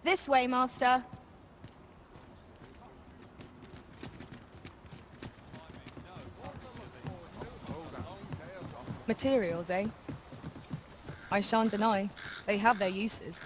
This way, Master. Materials, eh? I shan't deny. They have their uses.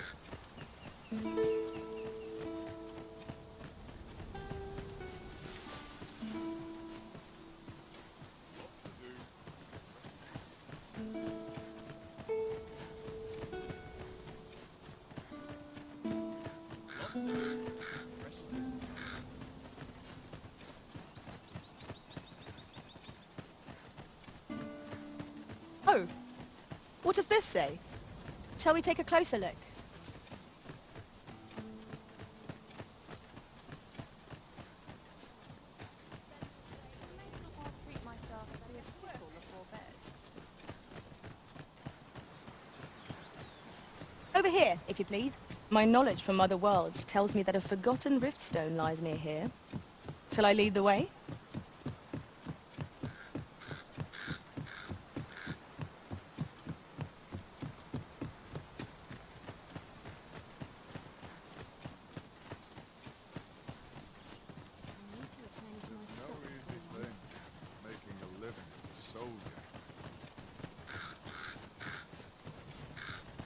Oh, what does this say? Shall we take a closer look? Over here, if you please. My knowledge from other worlds tells me that a forgotten riftstone lies near here. Shall I lead the way?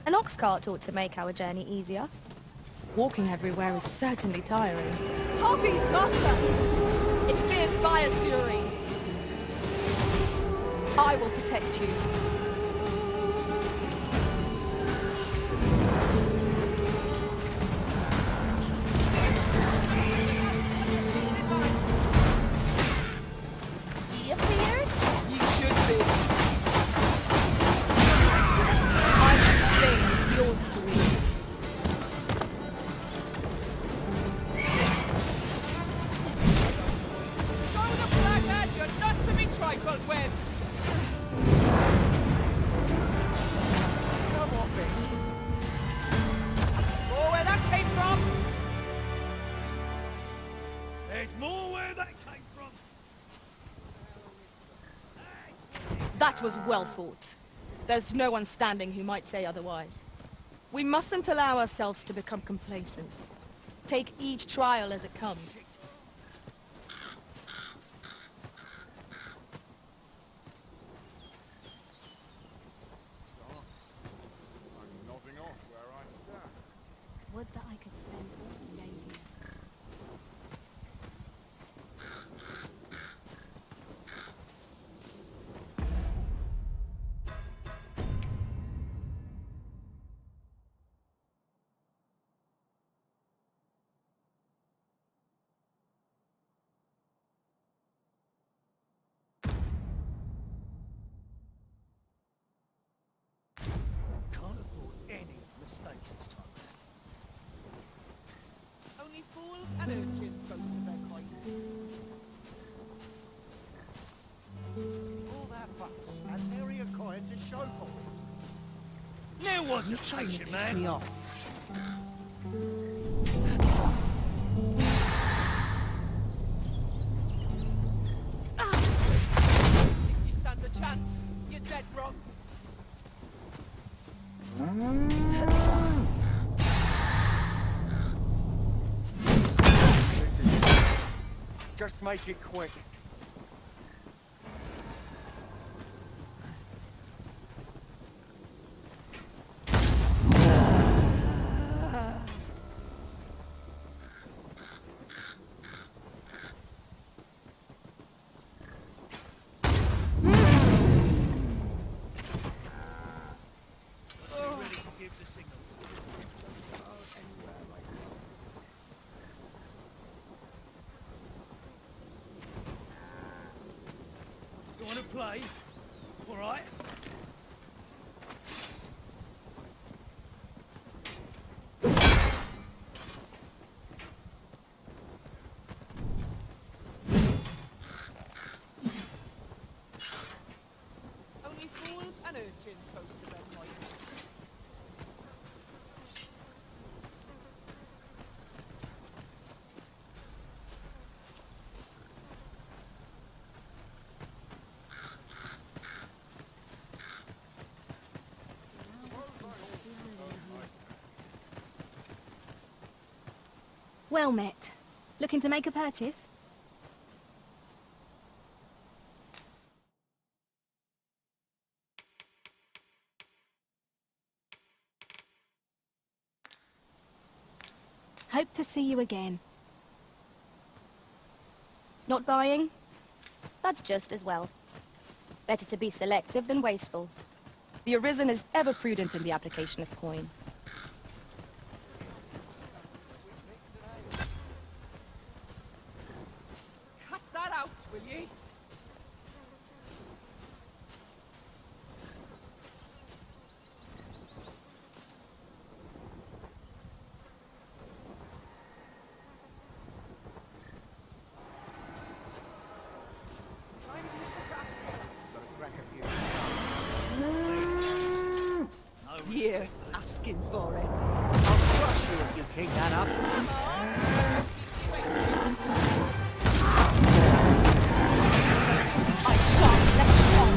An ox cart ought to make our journey easier. Walking everywhere is certainly tiring. Harpies, Master! It fears fire's fury. I will protect you. You feared? You should be. I must say it's yours to win. That was well fought. There's no one standing who might say otherwise. We mustn't allow ourselves to become complacent. Take each trial as it comes. I'm nodding off where I stand. Would that I could spend all day here. Can't afford any mistakes this time. Only fools and urchins boast of their kind. All that fuss and nary a coin to show for it. There wasn't chasing, man. Me off. If you stand a chance, you're dead wrong. Just make it quick. Ready to give the signal. You want to play? All right. Only fools and urchins boast of their kind. Well met. Looking to make a purchase? Hope to see you again. Not buying? That's just as well. Better to be selective than wasteful. The Arisen is ever prudent in the application of coin. Cut that out, will ye? Here, asking for it. I'll crush you if you keep that up. I shan't let you on.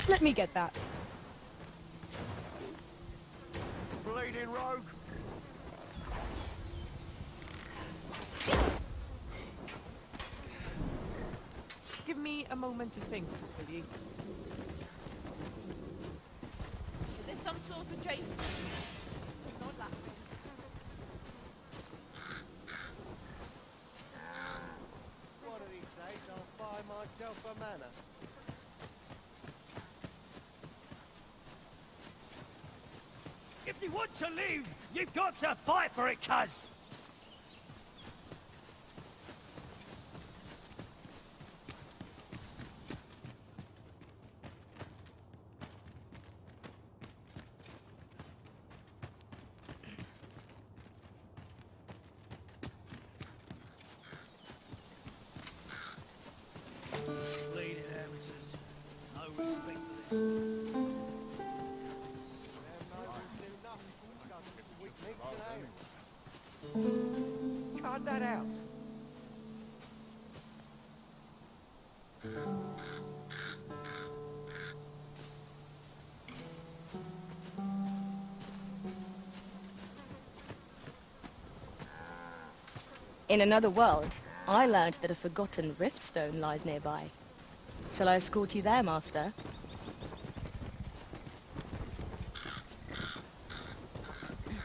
Let me get that. Bleeding rogue. Give me a moment to think, will ye? Is this some sort of chase? Not laughing. One of these days I'll buy myself a manor. If you want to live, you've got to fight for it, cuz! Bleeding amateurs. No respect for this. Cut that out. In another world, I learned that a forgotten riftstone lies nearby. Shall I escort you there, Master? You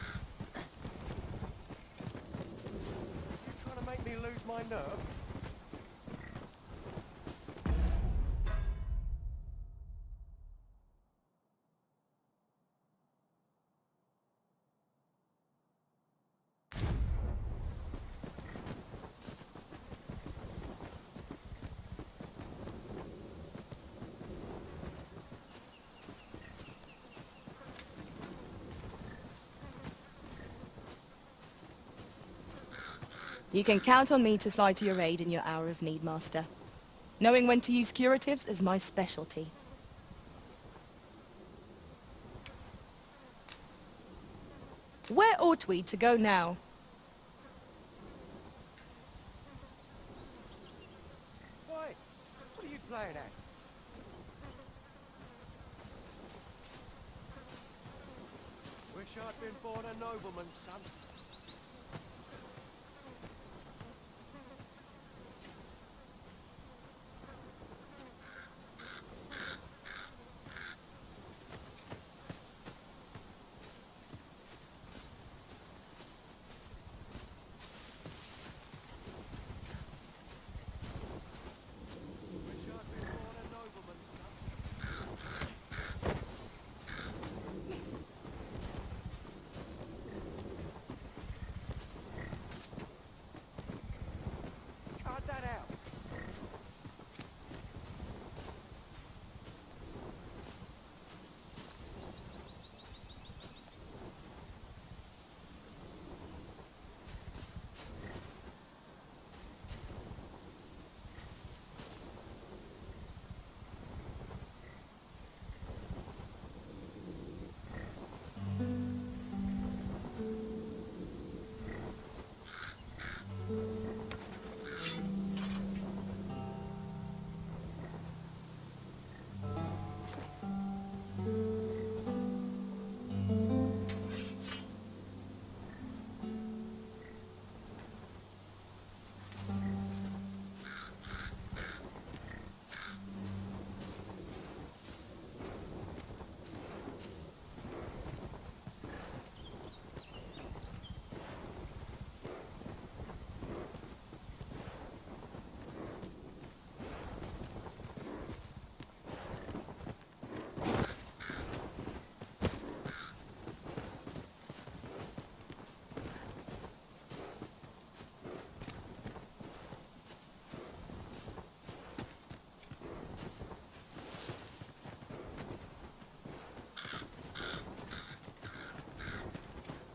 trying to make me lose my nerve? You can count on me to fly to your aid in your hour of need, Master. Knowing when to use curatives is my specialty. Where ought we to go now? Why? What are you playing at? Wish I'd been born a nobleman's son. Wish I'd been born a nobleman's son. Cut that out.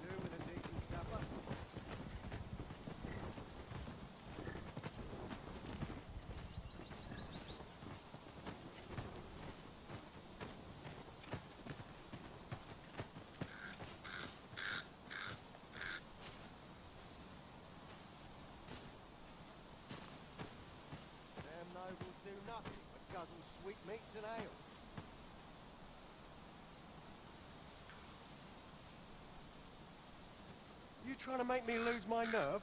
Do with a decent supper. Damn nobles do nothing but guzzle sweetmeats and ale. You trying to make me lose my nerve?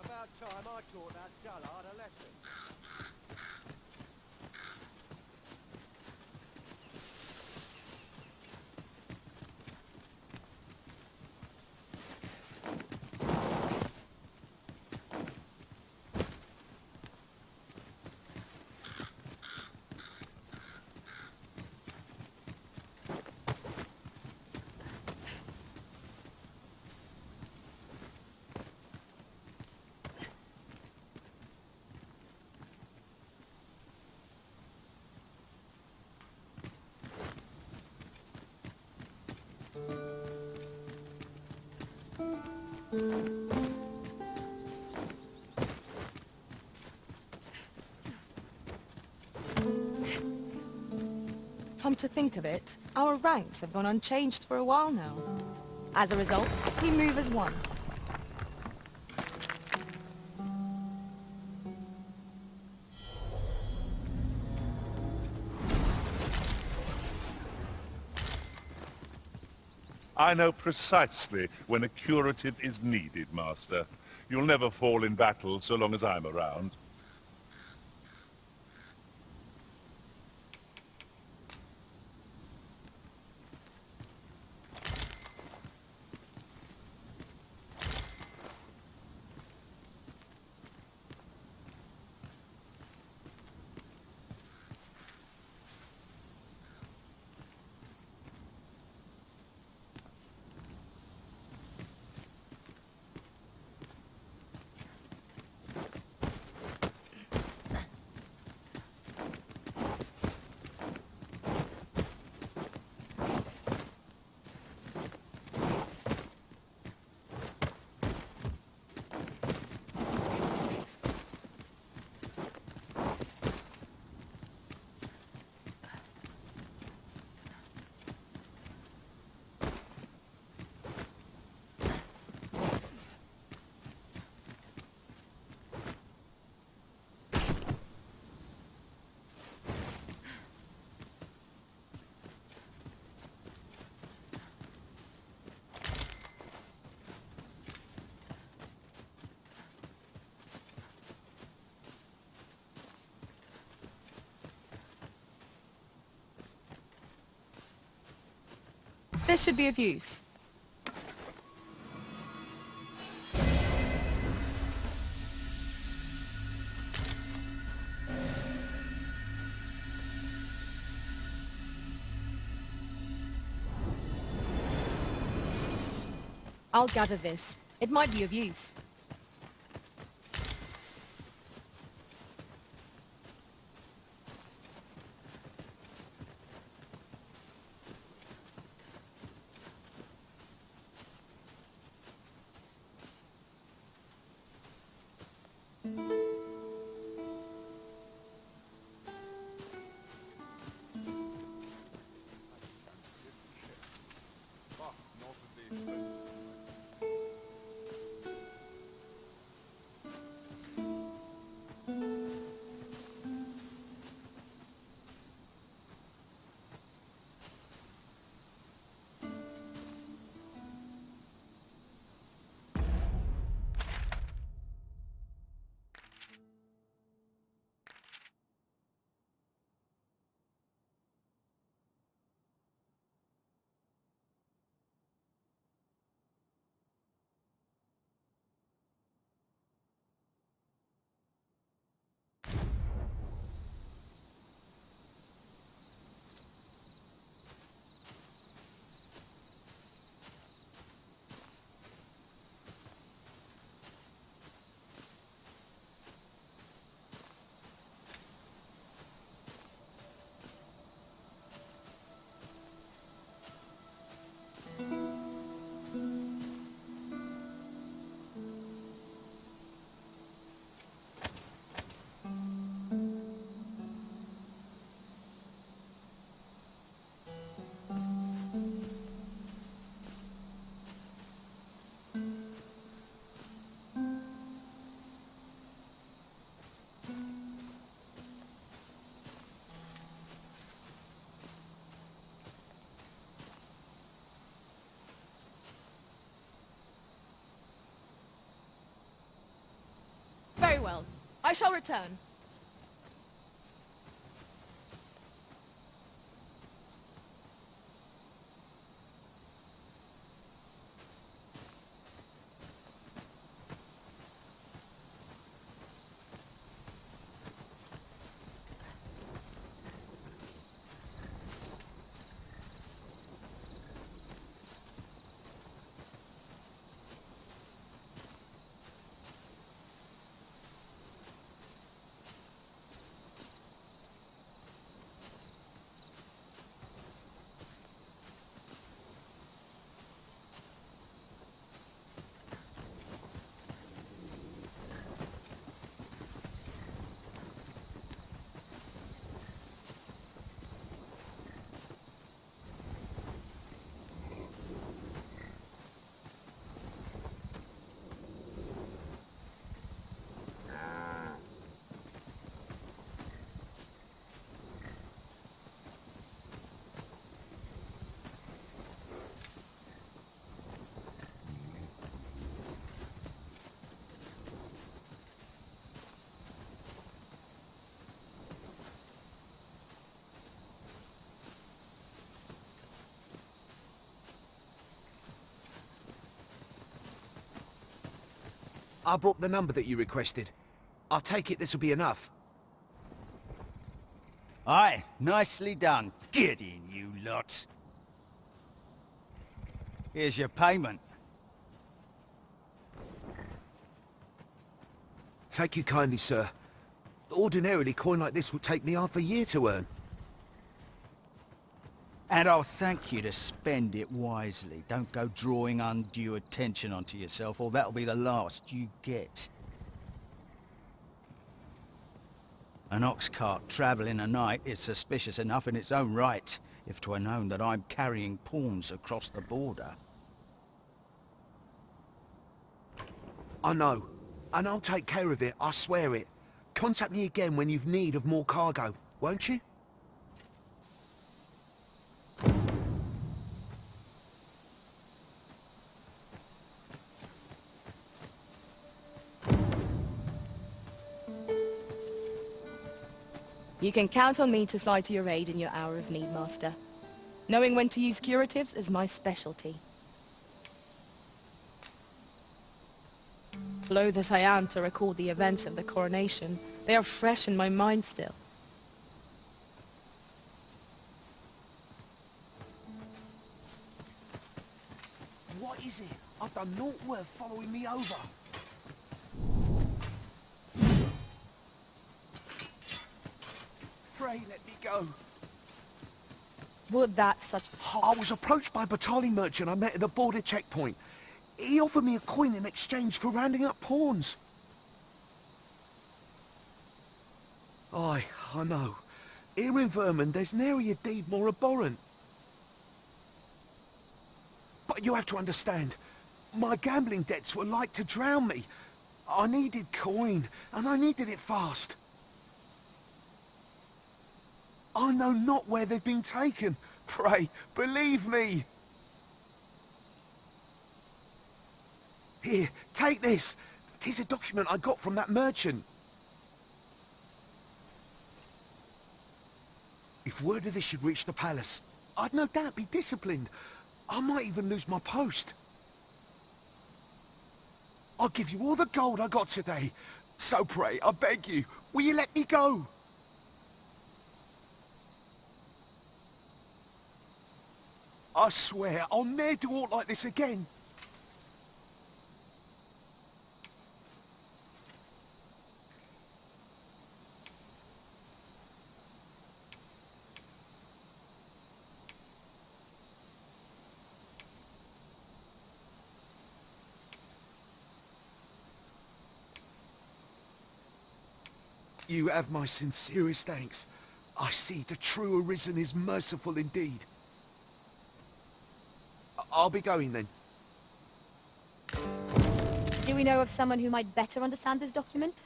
About time I taught that dullard a lesson. Come to think of it, our ranks have gone unchanged for a while now. As a result, we move as one. I know precisely when a curative is needed, Master. You'll never fall in battle so long as I'm around. This should be of use. I'll gather this. It might be of use. But not at the expense of Very well. I shall return. I brought the number that you requested. I'll take it this'll be enough. Aye, nicely done. Get in, you lot. Here's your payment. Thank you kindly, sir. Ordinarily, coin like this would take me half a year to earn. And I'll thank you to spend it wisely. Don't go drawing undue attention onto yourself, or that'll be the last you get. An ox cart travelling a night is suspicious enough in its own right, if 'twere known that I'm carrying pawns across the border. I know. And I'll take care of it, I swear it. Contact me again when you've need of more cargo, won't you? You can count on me to fly to your aid in your hour of need, Master. Knowing when to use curatives is my specialty. Loath as I am to recall the events of the coronation, they are fresh in my mind still. What is it? I've done naught worth following me over. Pray let me go. Would that such... I was approached by a battalion merchant I met at the border checkpoint. He offered me a coin in exchange for rounding up pawns. Aye, I know. Here in Vermund, there's nary a deed more abhorrent. But you have to understand, my gambling debts were like to drown me. I needed coin, and I needed it fast. I know not where they've been taken. Pray, believe me. Here, take this. 'Tis a document I got from that merchant. If word of this should reach the palace, I'd no doubt be disciplined. I might even lose my post. I'll give you all the gold I got today. So pray, I beg you, will you let me go? I swear, I'll ne'er do aught like this again. You have my sincerest thanks. I see the true Arisen is merciful indeed. I'll be going then. Do we know of someone who might better understand this document?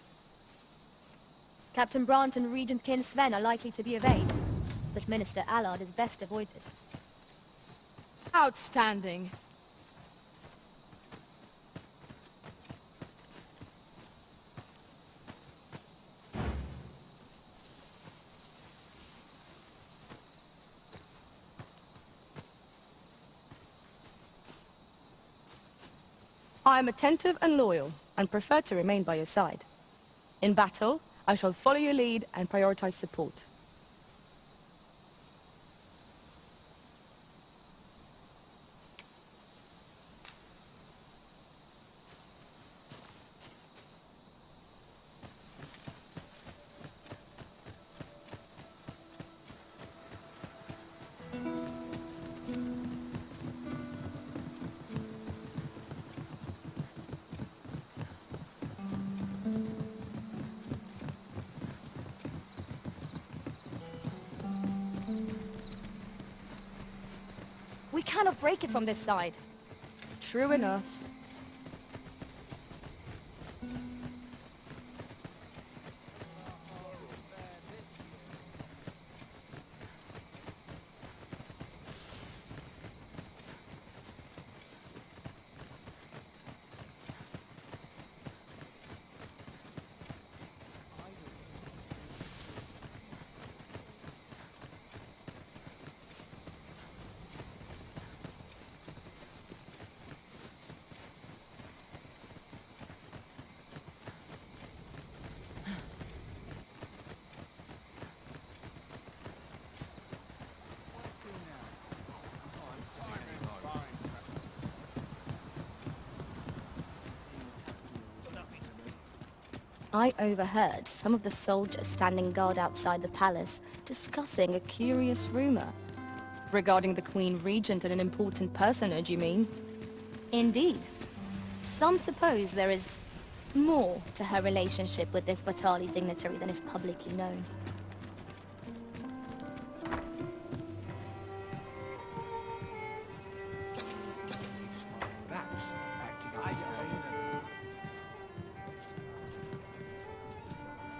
Captain Brandt and Regent Kin Sven are likely to be of aid, but Minister Allard is best avoided. Outstanding. I am attentive and loyal, and prefer to remain by your side. In battle, I shall follow your lead and prioritize support. We cannot break it from this side. True enough. I overheard some of the soldiers standing guard outside the palace discussing a curious rumor. Regarding the Queen Regent and an important personage, you mean? Indeed. Some suppose there is more to her relationship with this Batali dignitary than is publicly known.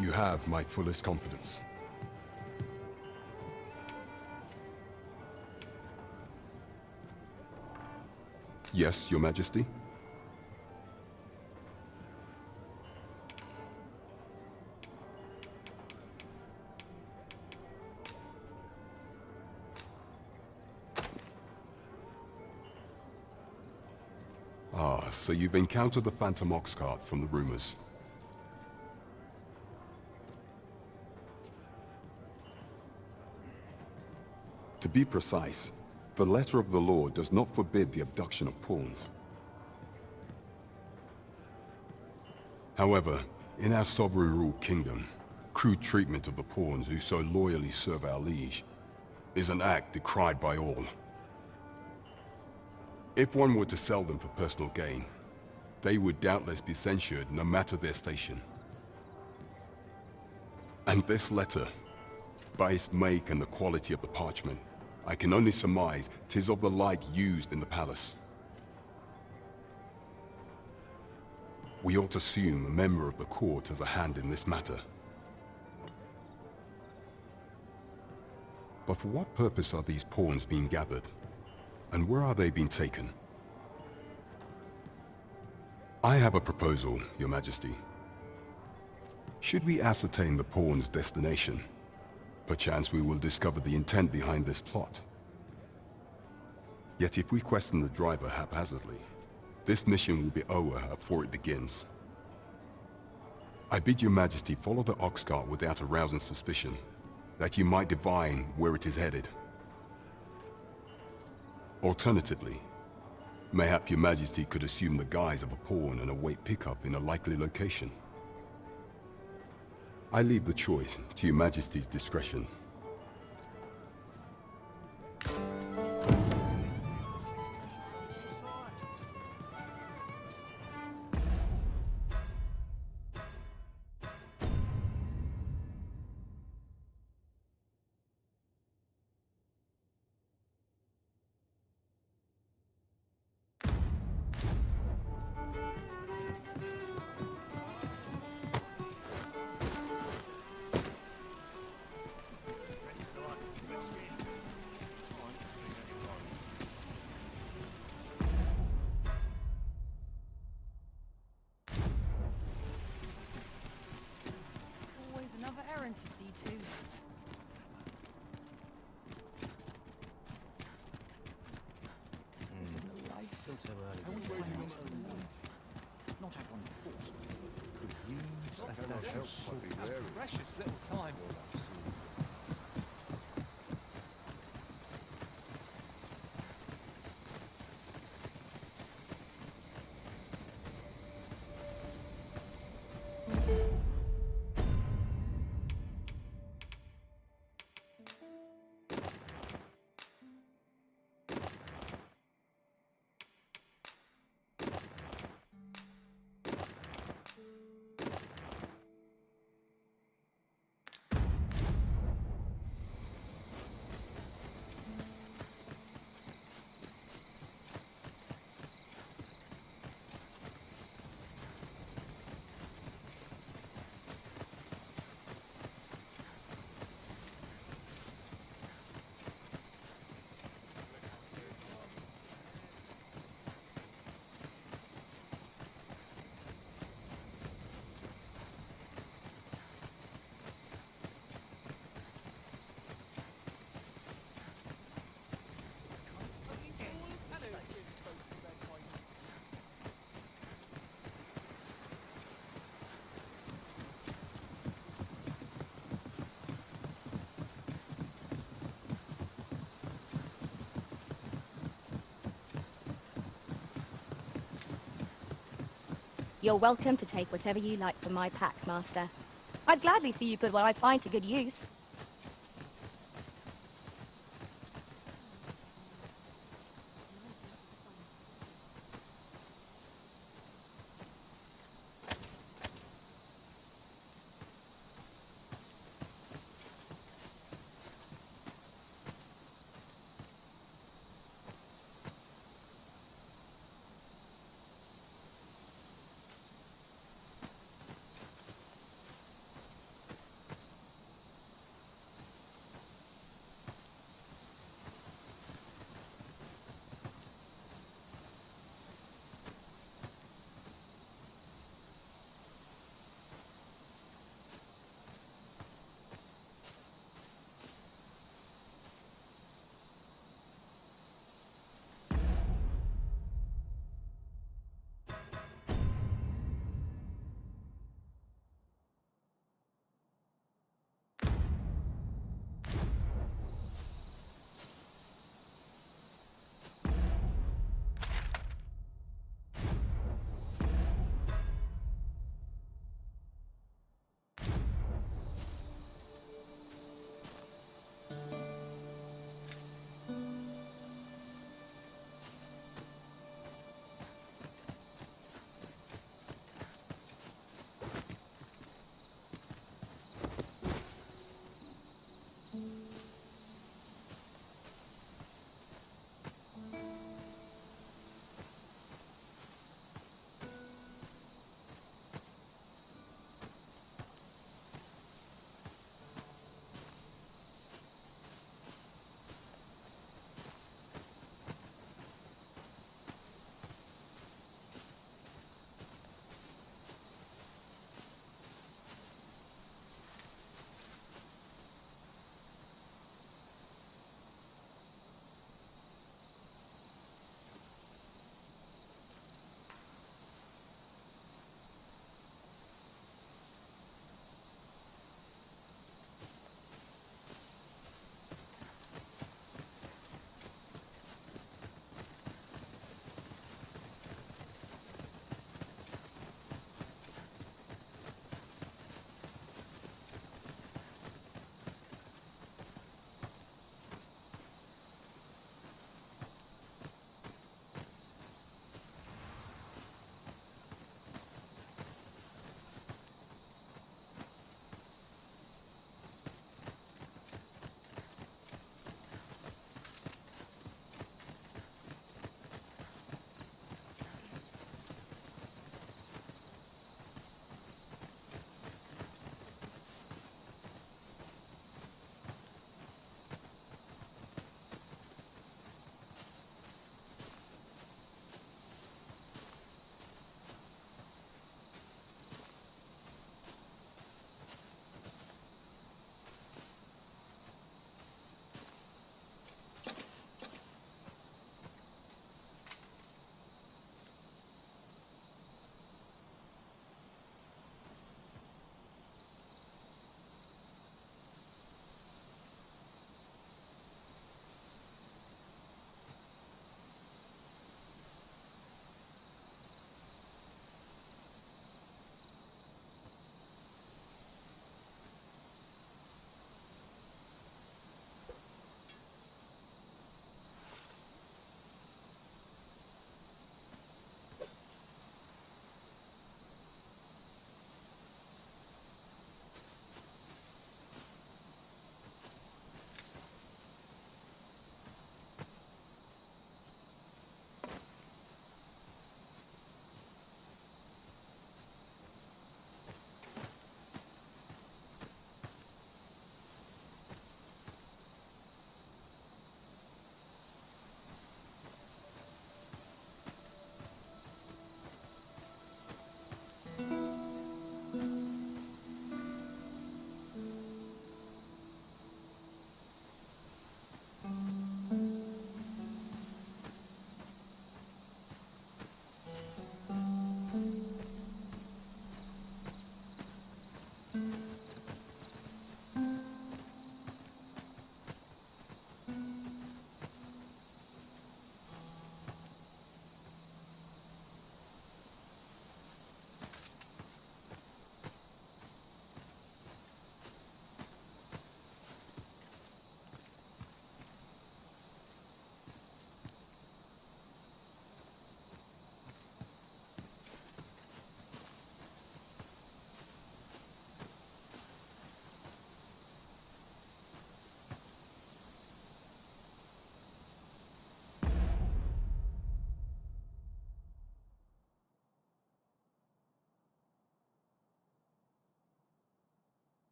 You have my fullest confidence. Yes, Your Majesty? so you've encountered the Phantom Ox cart from the rumors. To be precise, the letter of the law does not forbid the abduction of pawns. However, in our sovereign-ruled kingdom, crude treatment of the pawns who so loyally serve our liege is an act decried by all. If one were to sell them for personal gain, they would doubtless be censured no matter their station. And this letter, by its make and the quality of the parchment, I can only surmise 'tis of the like used in the palace. We ought to assume a member of the court has a hand in this matter. But for what purpose are these pawns being gathered? And where are they being taken? I have a proposal, Your Majesty. Should we ascertain the pawn's destination, perchance we will discover the intent behind this plot. Yet if we question the driver haphazardly, this mission will be over before it begins. I bid Your Majesty follow the ox cart without arousing suspicion, that you might divine where it is headed. Alternatively, mayhap Your Majesty could assume the guise of a pawn and await pickup in a likely location. I leave the choice to Your Majesty's discretion. Always another errand to see to. Still too early to Not everyone forced. Precious little time. You're welcome to take whatever you like from my pack, Master. I'd gladly see you put what I find to good use.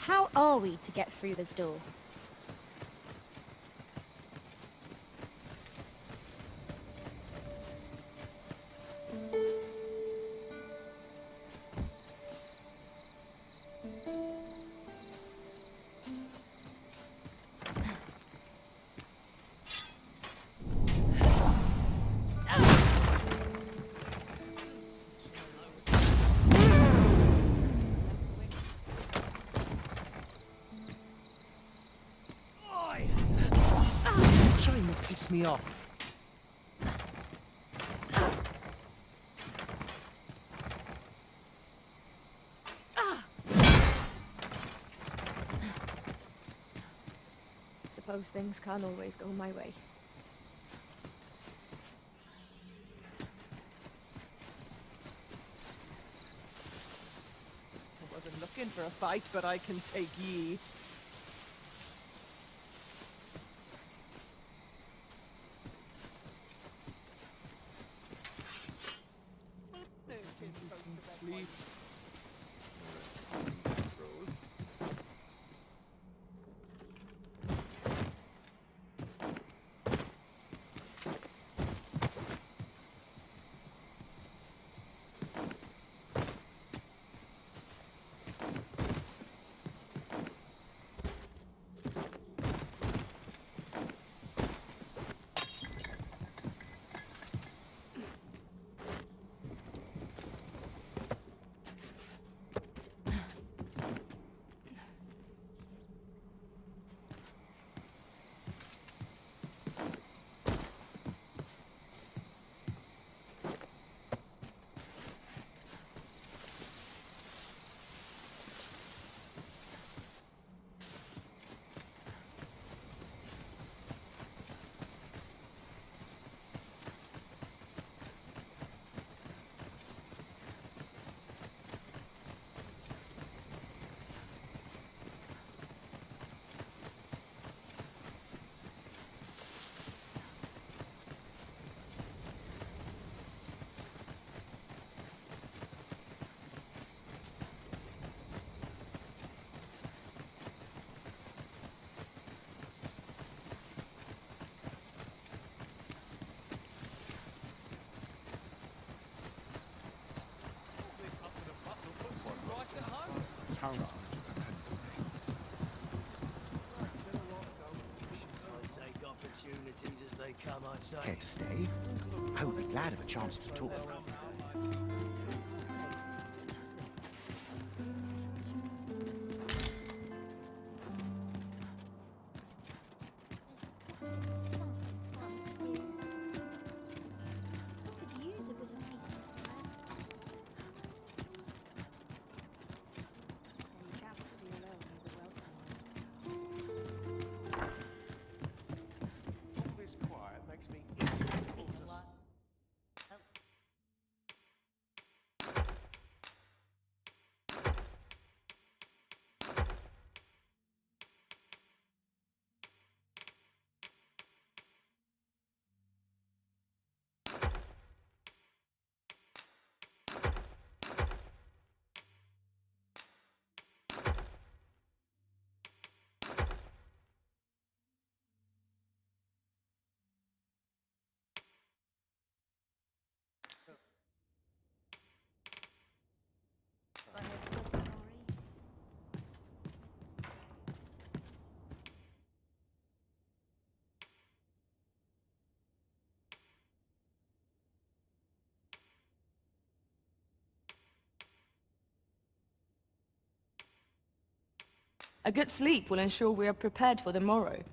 How are we to get through this door? Trying to piss me off. Suppose things can't always go my way. I wasn't looking for a fight, but I can take ye. Sleep. Take opportunities as they come, I'd say. Care to stay? I would be glad of a chance to talk. A good sleep will ensure we are prepared for the morrow.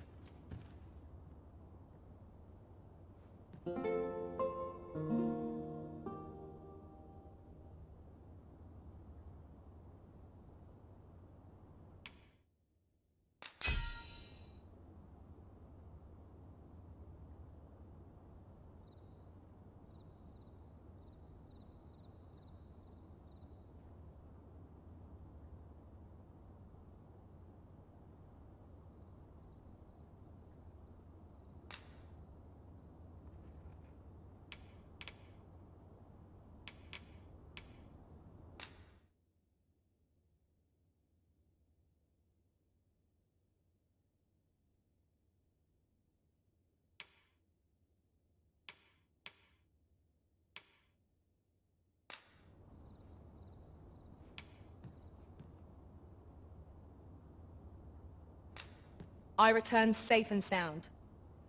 I returned safe and sound,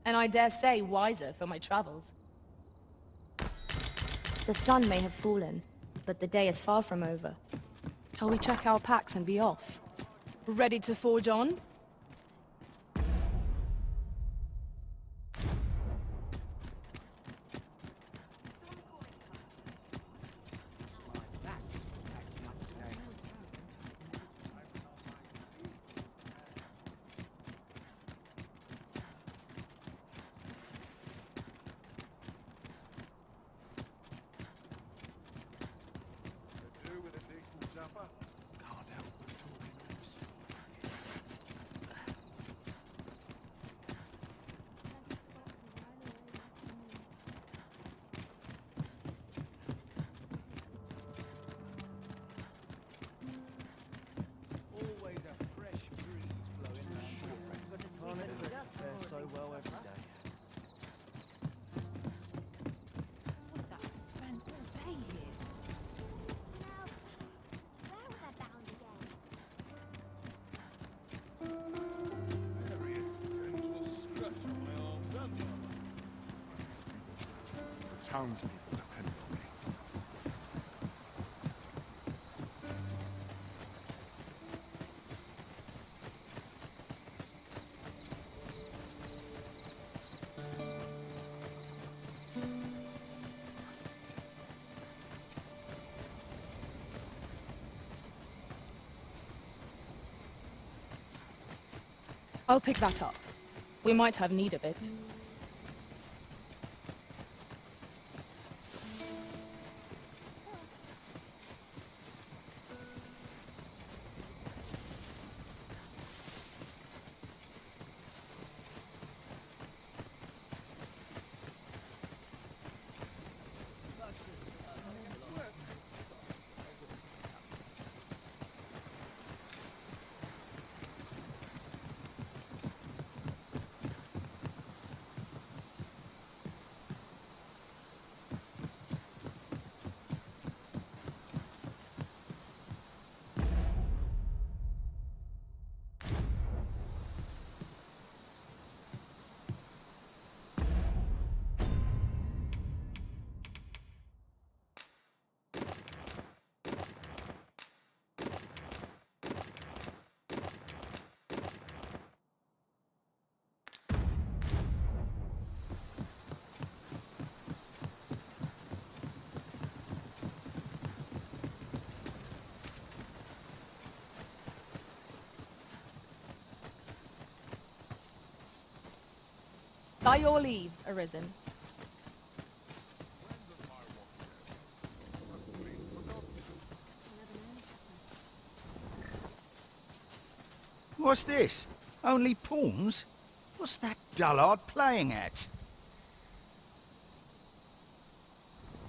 and I dare say wiser for my travels. The sun may have fallen, but the day is far from over. Shall we check our packs and be off? Ready to forge on? Always a fresh breeze blowing the shore breaks. Honestly, fare so well every day. Spend all day here. Where was I bound again? Very gentle scratch on my arms and mama. The townspeople depend on me. I'll pick that up. We might have need of it. By your leave, Arisen. What's this? Only pawns? What's that dullard playing at?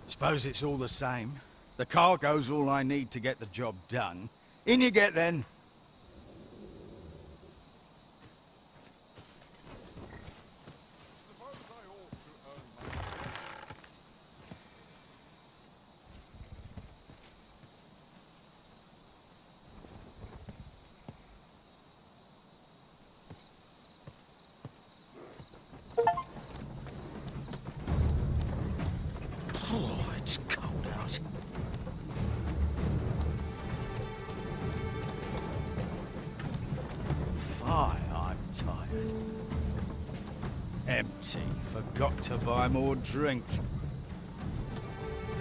Suppose it's all the same. The cargo's all I need to get the job done. In you get then. Oh, it's cold out. Fie, I'm tired. Empty. Forgot to buy more drink.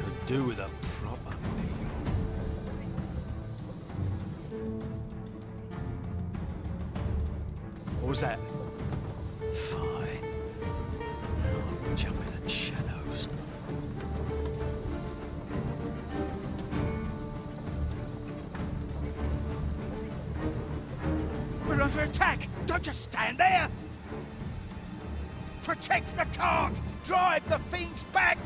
Could do with a proper meal. What was that? Fie. I'm jumping at shadows. We're under attack! Don't just stand there! Protect the cart! Drive the fiends back!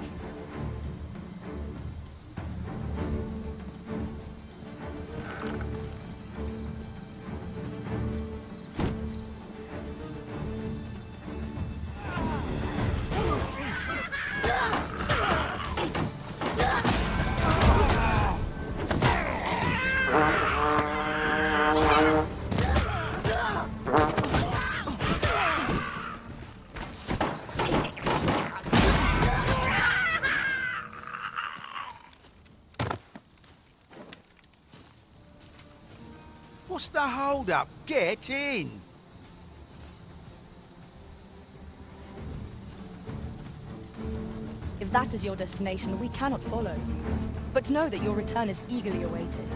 What's the hold-up? Get in! If that is your destination, we cannot follow. But know that your return is eagerly awaited.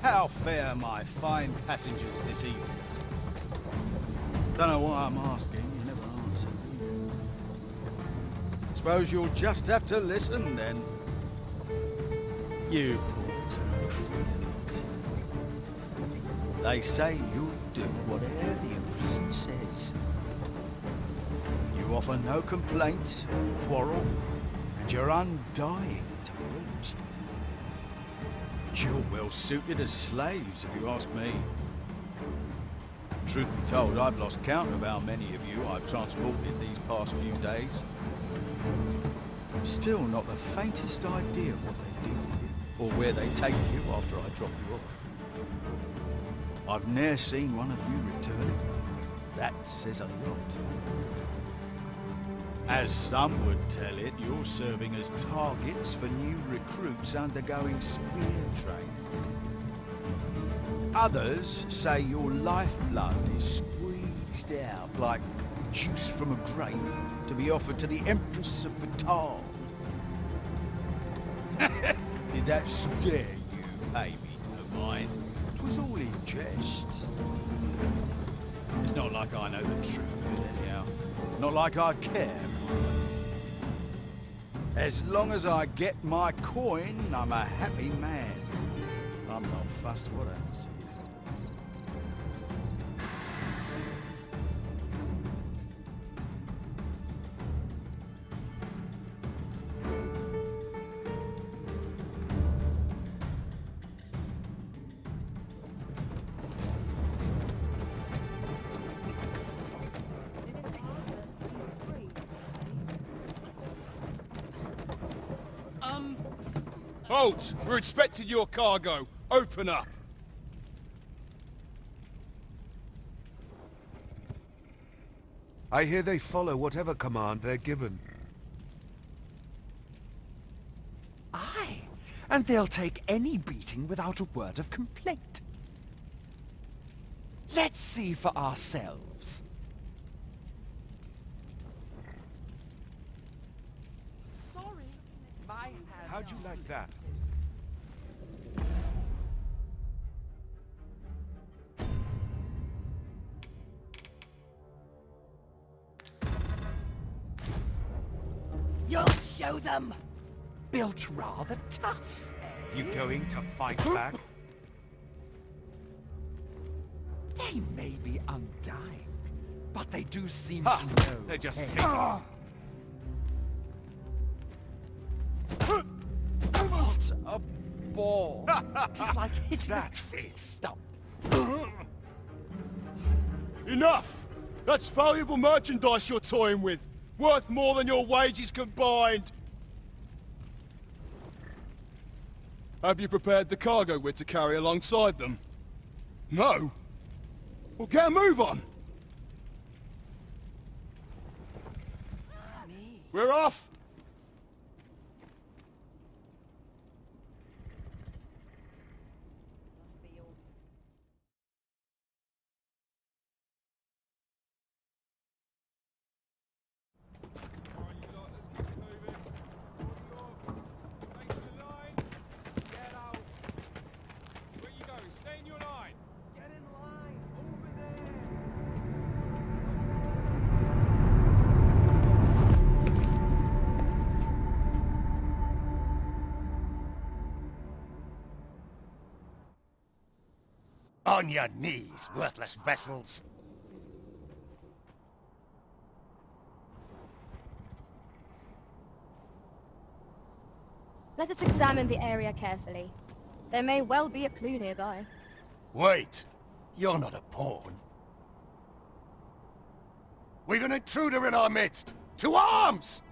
How fare my fine passengers this evening? Don't know why I'm asking, you never answer. Suppose you'll just have to listen then. You pawns are a queer lot. They say you'll do whatever the Arisen says. You offer no complaint, quarrel, and you're undying to boot. You're well suited as slaves, if you ask me. Truth be told, I've lost count of how many of you I've transported these past few days. Still not the faintest idea what they do with you, or where they take you after I drop you off. I've ne'er seen one of you returning. That says a lot. As some would tell it, you're serving as targets for new recruits undergoing spear training. Others say your lifeblood is squeezed out like juice from a grape to be offered to the Empress of Batal. Did that scare you? Pay me no mind. 'Twas all in jest. It's not like I know the truth of it anyhow. Not like I care. As long as I get my coin, I'm a happy man. I'm not fussed what happens to you. Halt! We're expecting your cargo. Open up. I hear they follow whatever command they're given. Aye, and they'll take any beating without a word of complaint. Let's see for ourselves. Sorry, my hand. How'd you like that? You'll show them! Built rather tough. You going to fight back? They may be undying, but they do seem Ha! to know. They're just hey. taking it. What a bore! Just like hitting That's a it. stump. Enough! That's valuable merchandise you're toying with. Worth more than your wages combined. Have you prepared the cargo we're to carry alongside them? No? Well, get a move on! We're off! On your knees, worthless vessels. Let us examine the area carefully. There may well be a clue nearby. Wait! You're not a pawn. We've an intruder in our midst! To arms!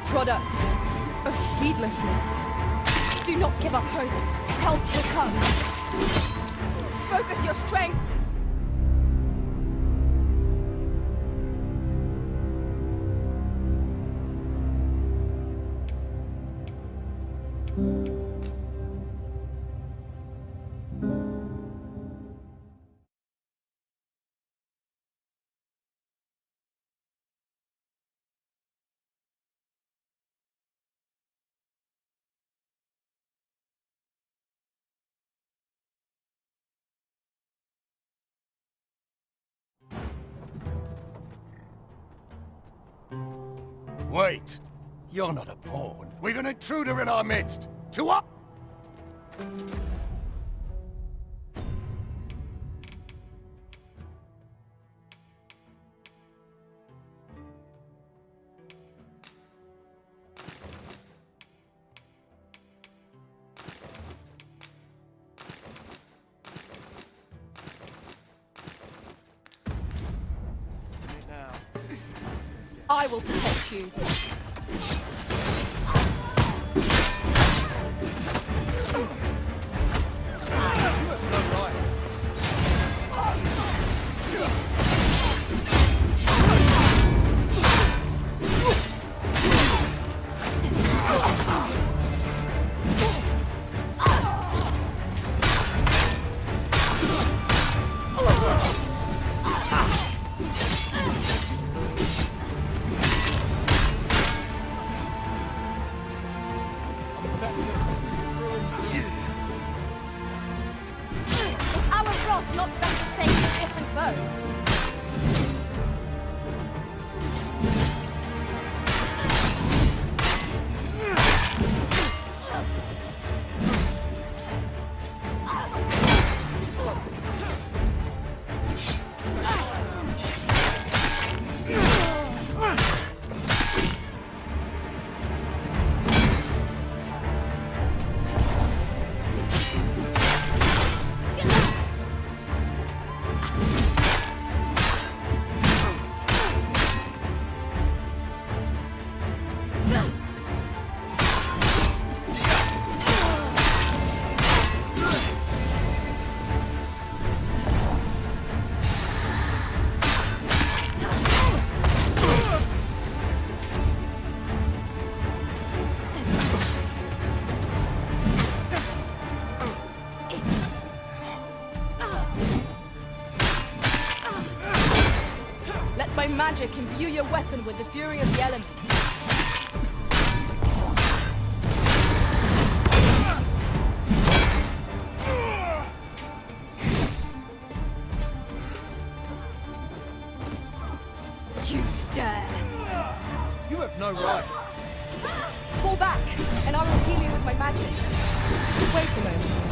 Product of heedlessness. Do not give up hope. Help will come. Focus your strength. Wait! You're not a pawn. We've an intruder in our midst! To up! I will protect you. Not better safe with different foes. My magic imbue your weapon with the fury of the elements. You dare! You have no right. Fall back, and I will heal you with my magic. Wait a moment.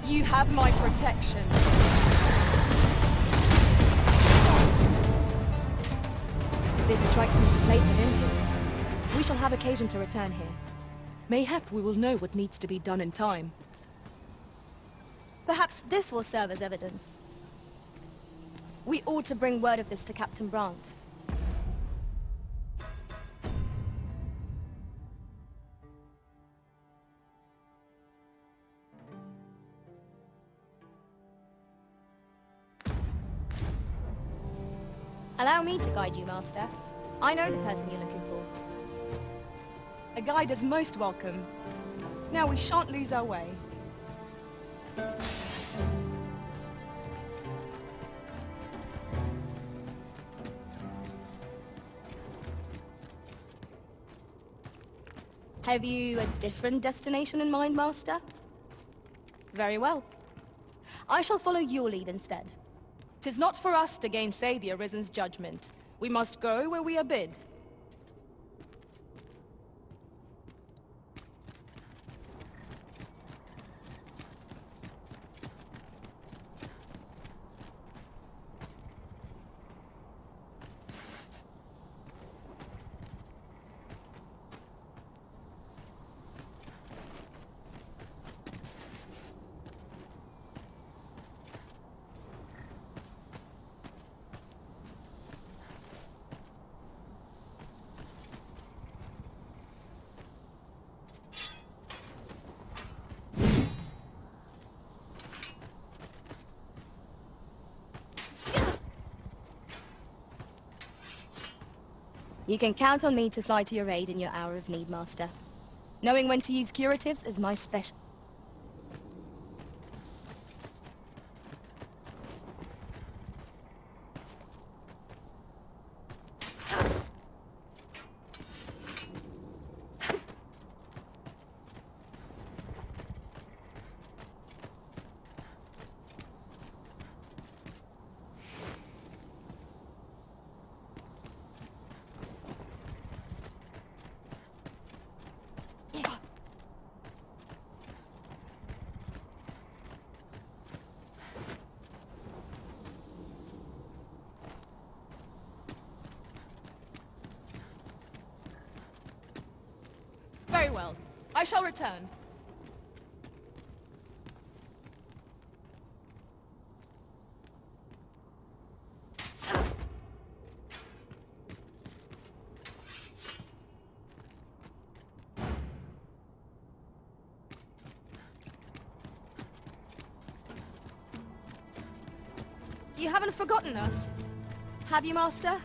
You have my protection. This strikes me as a place of import. We shall have occasion to return here. Mayhap we will know what needs to be done in time. Perhaps this will serve as evidence. We ought to bring word of this to Captain Brandt. Allow me to guide you, Master. I know the person you're looking for. A guide is most welcome. Now we shan't lose our way. Have you a different destination in mind, Master? Very well. I shall follow your lead instead. 'Tis not for us to gainsay the Arisen's judgment. We must go where we are bid. You can count on me to fly to your aid in your hour of need, Master. Knowing when to use curatives is my special... I shall return. You haven't forgotten us, have you, Master?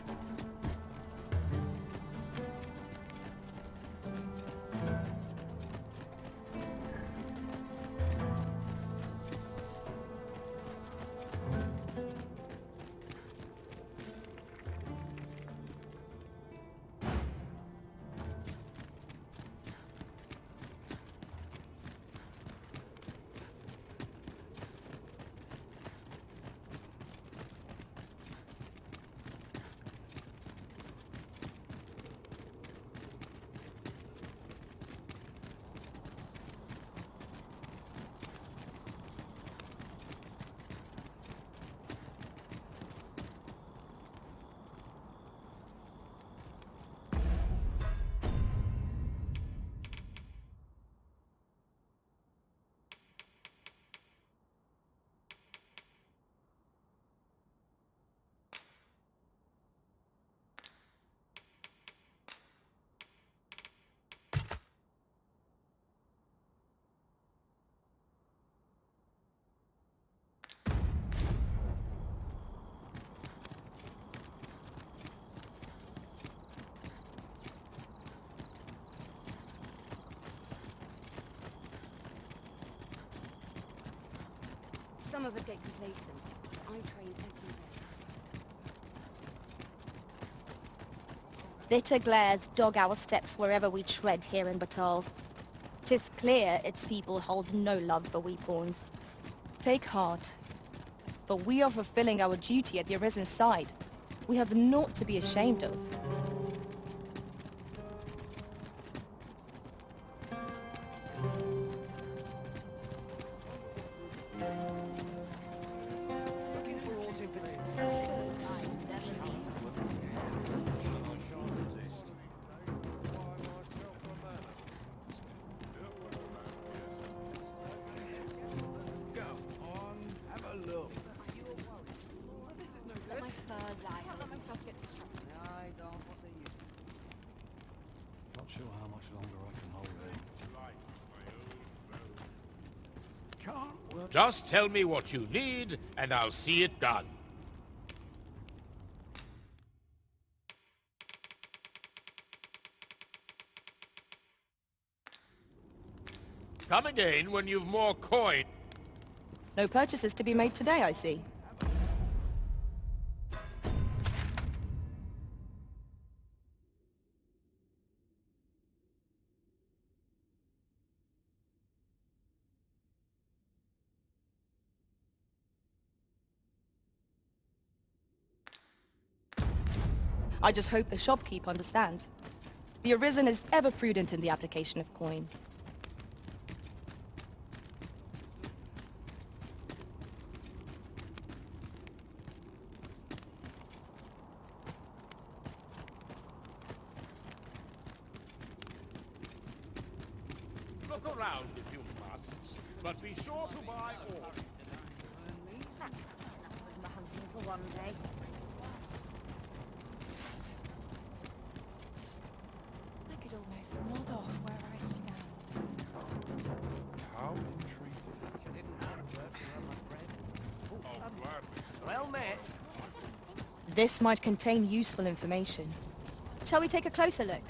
Some of us get complacent. I train every day. Bitter glares dog our steps wherever we tread here in Batal. 'Tis clear its people hold no love for weepawns. Take heart, for we are fulfilling our duty at the Arisen's side. We have naught to be ashamed of. Not sure how much longer I can hold it. Just tell me what you need, and I'll see it done. Come again when you've more coin. No purchases to be made today, I see. I just hope the shopkeep understands. The Arisen is ever prudent in the application of coin. Look around if you must, but be sure to buy all. That's enough of my hunting for one day. I could almost nod off where I stand. How intriguing. Well met. This might contain useful information. Shall we take a closer look?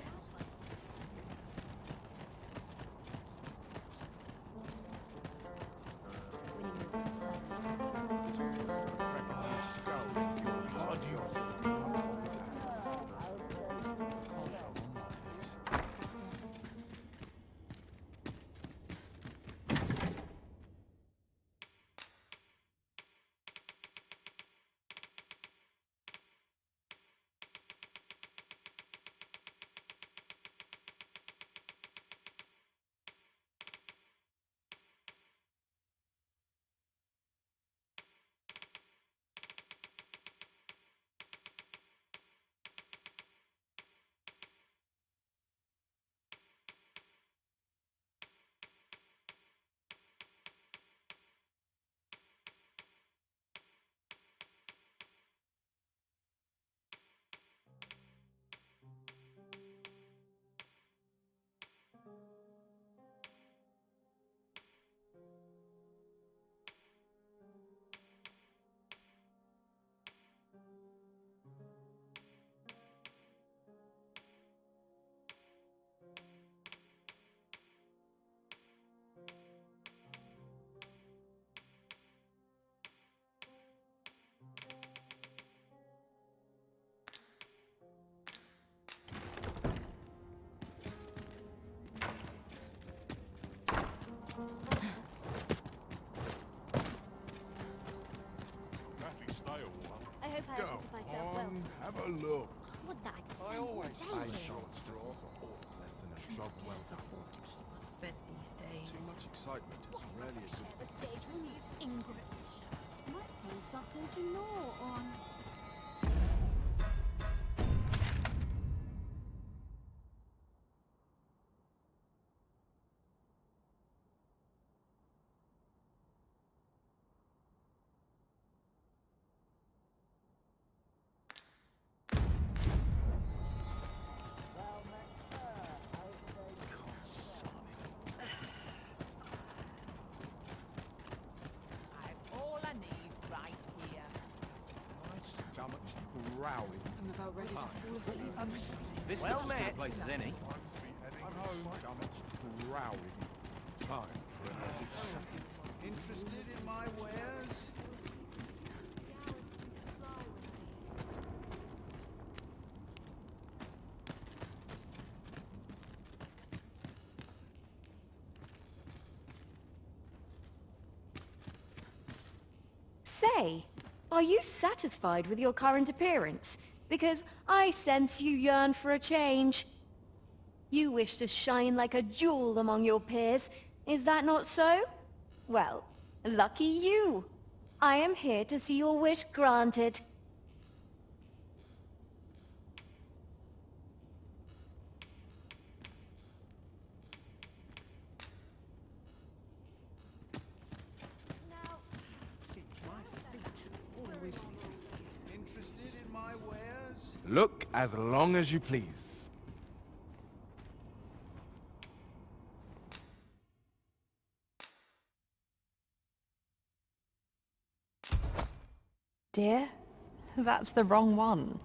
perfect if I serve well. Have a look. Would that I could spend all day here. Short straw for aught less than a job well done. afford to keep us fed these days. Too much excitement is rarely a good Share the stage with these ingrates. Might find something to gnaw on. I've all I need right here. My stomach's growling. I'm about ready to fall asleep. This Well looks as good a met. place as any. My stomach's growling. Time for another second. Interested in my wares? Say, are you satisfied with your current appearance? Because I sense you yearn for a change. You wish to shine like a jewel among your peers. Is that not so? Well, lucky you. I am here to see your wish granted. Seems my feet always lead me here. Interested in my wares? Look as long as you please. Dear, that's the wrong one.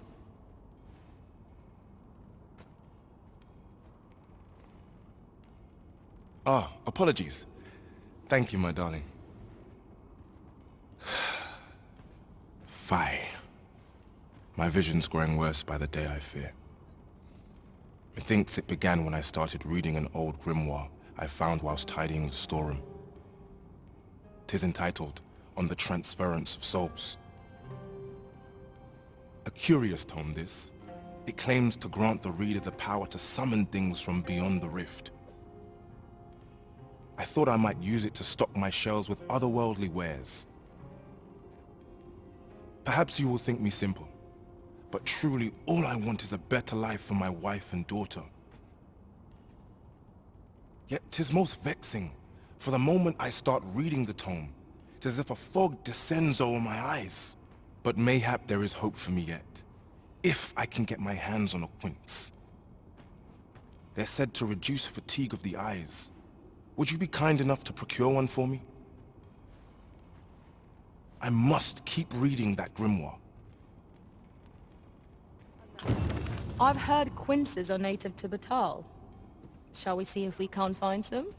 Ah, apologies. Thank you, my darling. Fie. My vision's growing worse by the day, I fear. Methinks it began when I started reading an old grimoire I found whilst tidying the storeroom. 'Tis entitled, On the Transference of Souls. A curious tome, this. It claims to grant the reader the power to summon things from beyond the rift. I thought I might use it to stock my shelves with otherworldly wares. Perhaps you will think me simple, but truly all I want is a better life for my wife and daughter. Yet 'tis most vexing, for the moment I start reading the tome, 'tis as if a fog descends over my eyes. But mayhap there is hope for me yet, if I can get my hands on a quince. They're said to reduce fatigue of the eyes. Would you be kind enough to procure one for me? I must keep reading that grimoire. I've heard quinces are native to Batal. Shall we see if we can't find some?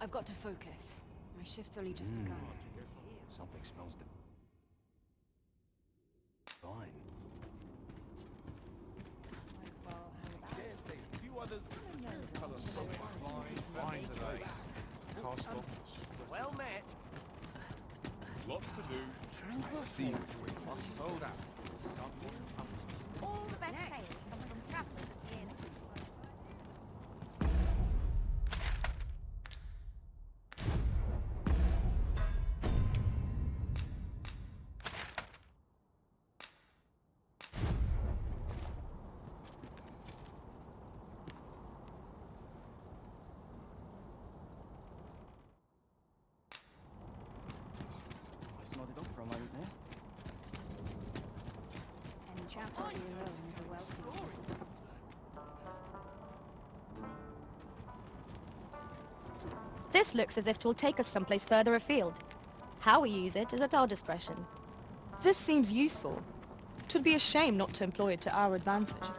I've got to focus. My shift's only just begun. Something smells divine. Well met. Lots to do. I see. Hold up. All the best tales come from travellers at the inn. I nodded off for a moment there. Any chance to be alone is a wealthy one. This looks as if 'twill take us someplace further afield. How we use it is at our discretion. This seems useful. 'Twould be a shame not to employ it to our advantage.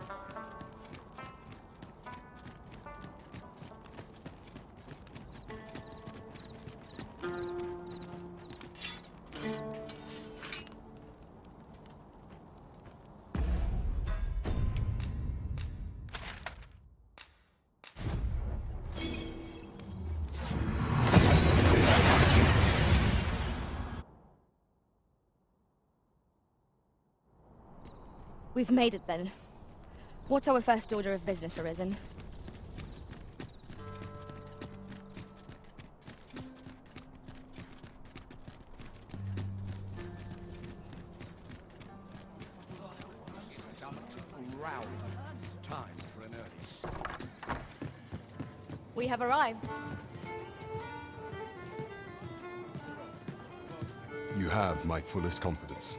We've made it then. What's our first order of business, Arisen? Time for an early start. We have arrived. You have my fullest confidence.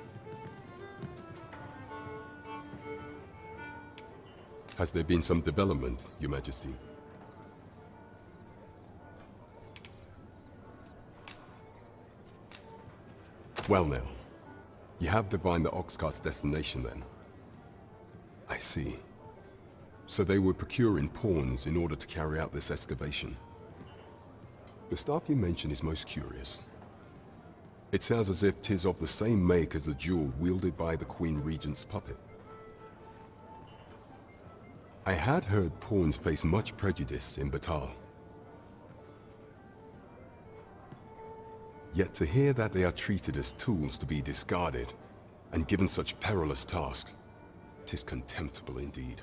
Has there been some development, Your Majesty? Well now, you have divined the Oxcart's destination then. I see. So they were procuring pawns in order to carry out this excavation. The stuff you mention is most curious. It sounds as if 'tis of the same make as the jewel wielded by the Queen Regent's puppet. I had heard pawns face much prejudice in Batal. Yet to hear that they are treated as tools to be discarded and given such perilous tasks, 'tis contemptible indeed.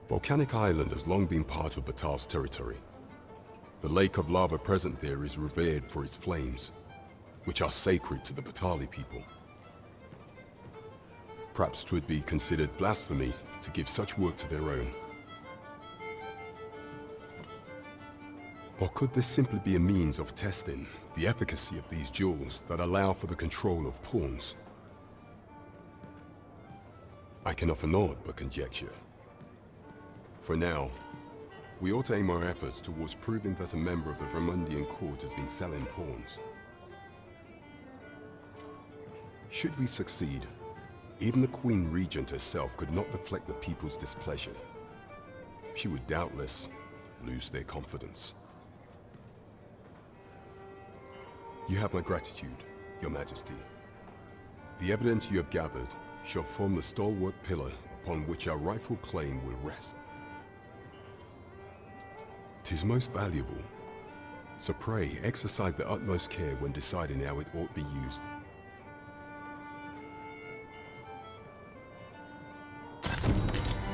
Volcanic Island has long been part of Batal's territory. The lake of lava present there is revered for its flames, which are sacred to the Batali people. Perhaps 'twould be considered blasphemy to give such work to their own. Or could this simply be a means of testing the efficacy of these jewels that allow for the control of pawns? I can offer naught but conjecture. For now, we ought to aim our efforts towards proving that a member of the Vermundian court has been selling pawns. Should we succeed, even the Queen Regent herself could not deflect the people's displeasure. She would doubtless lose their confidence. You have my gratitude, Your Majesty. The evidence you have gathered shall form the stalwart pillar upon which our rightful claim will rest. 'Tis most valuable, so pray exercise the utmost care when deciding how it ought be used.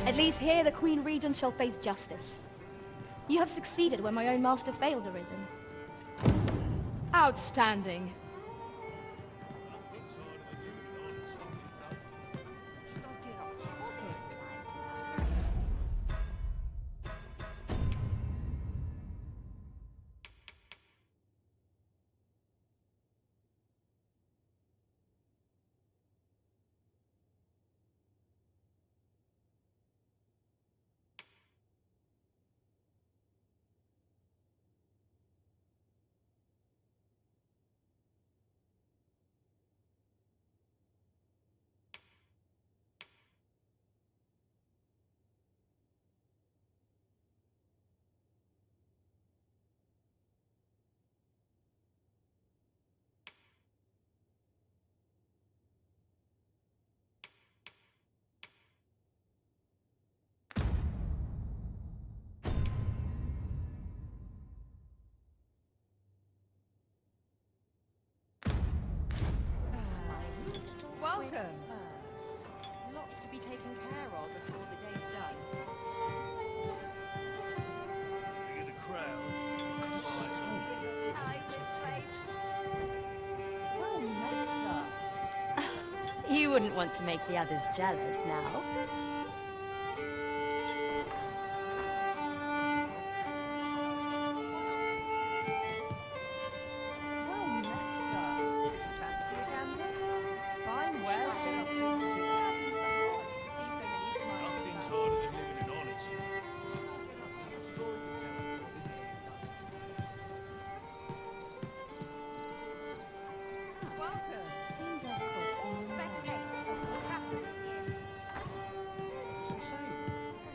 At least here the Queen Regent shall face justice. You have succeeded where my own master failed, Arisen. Outstanding. Welcome. Lots to be taken care of before the day's done. Look at the crowd. Well met, sir. You wouldn't want to make the others jealous now. Well met, sir. Fancy a gander? Fine wares been up to Nothing's harder than living in honest. Welcome. Seems I've caught some Best dates of the travelers here. It's a shame.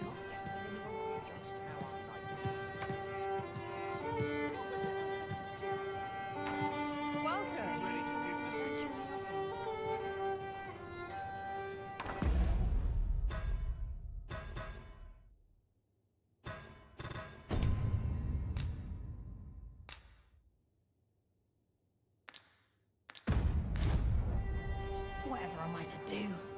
Not getting anyone just how I like it. Welcome. Ready to give the city. whatever am I to do?